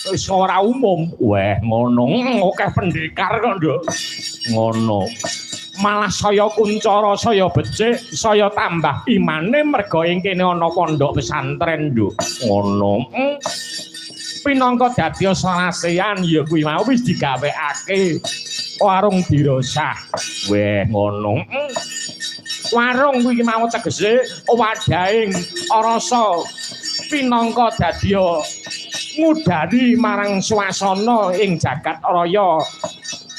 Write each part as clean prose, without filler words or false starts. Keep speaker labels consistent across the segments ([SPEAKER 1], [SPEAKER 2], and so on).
[SPEAKER 1] wis ora umum. Weh ngono, akeh pendekar kok, Nduk. Ngono. Malah saya kuncara, saya becik, saya tambah imane merga ing kene ana pondok pesantren, Nduk. Ngono. Pinangka dadi sarasean ya kuwi mau wis digawekake warung dirosah. Weh ngono. Warung kuwi mau tegese wadahing rasa pinangka dadi ngudari marang swasana ing jagat raya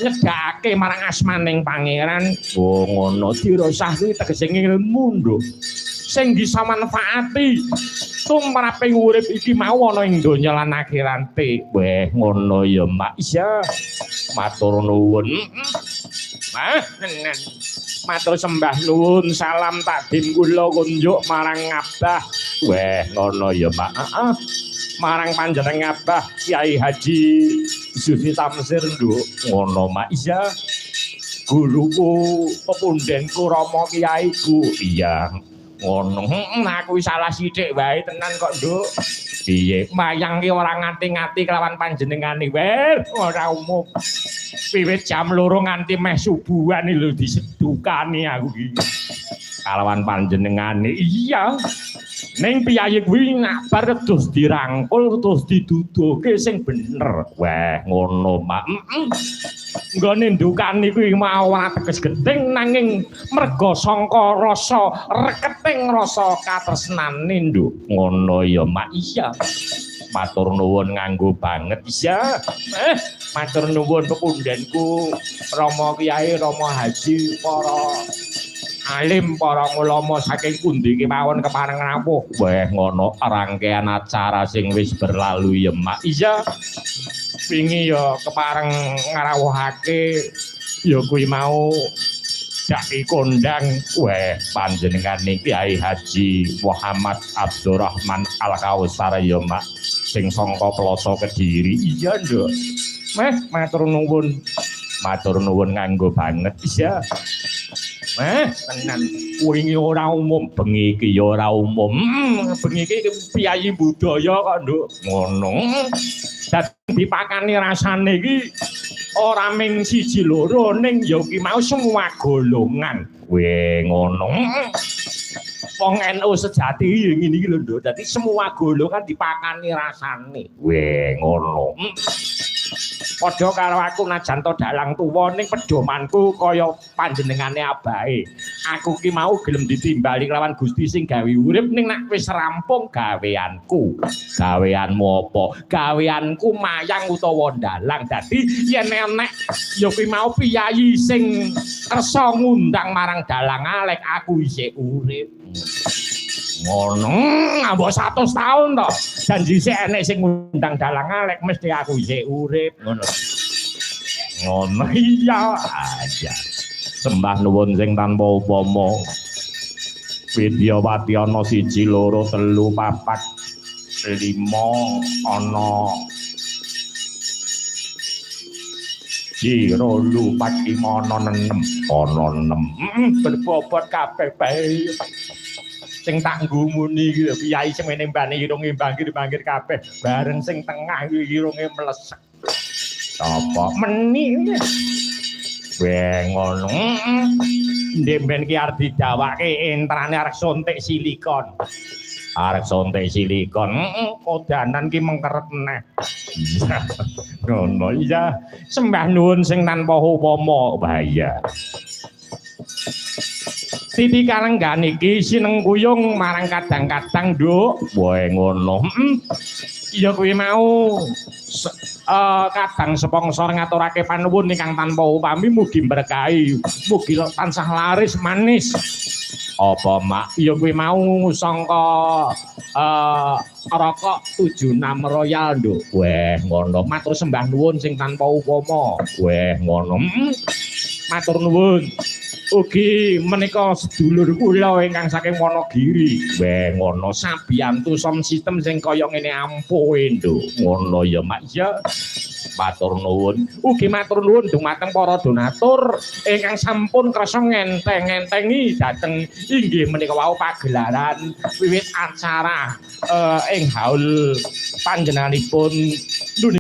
[SPEAKER 1] nyedhakake marang asmaning pangeran. Oh ngono dirosah kuwi tegese ilmu, Nduk. Sing bisa manfaati tumraping urip iki mau ana ing donya lan akhirate. Weh ngono ya, Mak. Iya. Matur nuwun. Matur sembah nuwun, salam takdim kula kunjuk marang Abah. Weh ngono ya, Mak. Marang panjenengan Abah Kyai Haji Sufi Tamsir, Nduk. Ngono, Mak. Iya. Guruku, pepundenku Rama Kyaiku. Iya. Ngono, aku salah sithik wae tenan kok, Nduk. Piye, mayang ki ora nganti-nganti kelawan panjenengane. Wel, ora umum. Wiwit jam 2 nganti meh subuhan lho disedukani aku iki. Kalawan panjenengane. Iya. Ning piyayi kuwi ngabar terus dirangkul terus diduduke sing bener. Wah, ngono, Mak. Nggone ndukani kuwi mau ora teges gedeng nanging merga sangka rasa reketing rasa katresnane, Nduk. Ngono ya, Mak. Iya. Matur nuwun nganggo banget. Iya. Matur nuwun pepundhenku Rama Kyai, Rama Haji, para alim, para ulama saking pundi kemawon kepareng rawuh. Wah, ngono rangkaian acara sing wis berlalu ya, Mak. Iya. Wingi ya kepareng ngrawuhake ya kuwi mau dadi kondang panjenengane Kyai Haji Muhammad Abdurrahman Al-Kausar ya, Mak, sing sangka Pelosok Kediri. Iya, Nduk. Matur nuwun. Matur nuwun nganggo banget. Iya. Tenan wingi ora umum, bengi iki ya ora umum. Bengi iki piyayi budaya kok, Nduk. Ngono. Dadi dipakani rasane iki ora ming siji loro ning ya ki mau semua golongan. Weh ngono. Wong NU sejati ya ngene iki lho, Nduk. Dadi semua golongan dipakani rasane. Weh ngono. Padha karo aku najan to dalang tuwa ning pedomanku kaya panjenengane abahe. Aku ki mau gelem ditimbali kelawan Gusti sing gawe urip ning nek wis rampung gaweanku. Gaweanmu apa? Gaweanku mayang utawa dalang. Dadi yen enek ya kuwi mau piyayi sing kersa ngundang marang dalang alek aku isih urip. Ngono, mbok 100 tahun to. Janji sik enek sing ngundang dalang alek mesti aku isih urip ngono. Ngono iya aja. Sembah nuwun sing tanpa upama. Widyawati ana 1 2 3 4 5 ana Jiro lupat 5 ana 6 ana 6 berbobot kabeh bae. Sing tak nggumuni iki lho piyayi semene mbane irunge bangkir-bangkir kabeh bareng sing tengah iki irunge mlesek. Apa meni? Weh ngono. Ndek ben ki arep didawake entrane arek sontek silikon. Arek sontek silikon, kodanan ki mengkeret neh. Ngono iya, sembah nuwun sing tanpa upama. Bahaya. Titi kalenggan iki sineng kuyung marang kadang-kadang, Nduk. Wae ngono. Iya kuwi mau kadang sponsor ngaturake panuwun ingkang tanpa upami mugi berkahi, mugi tansah laris manis. Apa, Mak? Iya kuwi mau sangka rokok 76 Royal, Nduk. Weh ngono. Matur sembah nuwun sing tanpa upama. Weh ngono. Matur nuwun. Ugi menika sedulur kula ingkang saking Wonogiri. Weh ngono sabiyantu som sistem sing kaya ngene ampuhe, Nduk. Ngono ya, Mak. Ya. Matur nuwun. Ugi matur nuwun dumateng para donatur ingkang sampun kersa ngenteng-entengi dhateng inggih menika wau pagelaran wiwit acara ing haul panjenenganipun